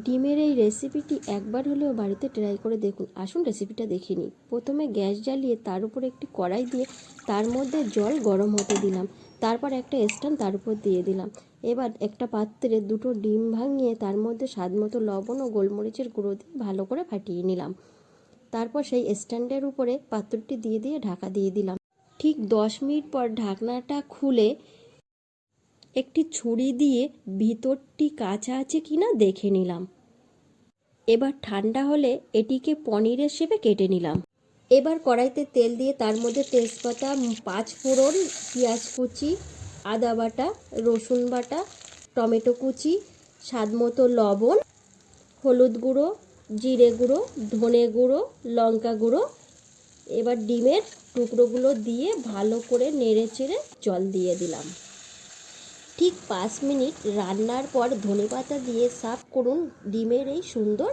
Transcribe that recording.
ডিমের এই রেসিপিটি একবার হলেও বাড়িতে ট্রাই করে দেখুন। আসুন রেসিপিটা দেখে নিই। প্রথমে গ্যাস জ্বালিয়ে তার উপর একটি কড়াই দিয়ে তার মধ্যে জল গরম হতে দিলাম। তারপর একটা স্ট্যান্ড তার উপর দিয়ে দিলাম। এবার একটা পাত্রে দুটো ডিম ভাঙিয়ে তার মধ্যে স্বাদমতো লবণ ও গোলমরিচের গুঁড়ো দিয়ে ভালো করে ফাটিয়ে নিলাম। তারপর সেই স্ট্যান্ডের উপরে পাত্রটি দিয়ে ঢাকা দিয়ে দিলাম। ঠিক 10 মিনিট পর ঢাকনাটা খুলে একটি ছুরি দিয়ে ভিতরটি কাঁচা আছে কিনা দেখে নিলাম। এবার ঠান্ডা হলে এটিকে পনিরের শেপে কেটে নিলাম। এবার কড়াইতে তেল দিয়ে তার মধ্যে তেজপাতা, 5 ফোড়ন, পেঁয়াজ কুচি, আদা বাটা, রসুন বাটা, টমেটো কুচি, স্বাদমতো লবণ, হলুদ গুঁড়ো, জিরে গুঁড়ো, ধনে গুঁড়ো, লঙ্কা গুঁড়ো, এবার ডিমের টুকরোগুলো দিয়ে ভালো করে নেড়েচেড়ে জল দিয়ে দিলাম। ঠিক 5 মিনিট রান্নার পর ধনেপাতা দিয়ে সার্ভ করুন ডিমের এই সুন্দর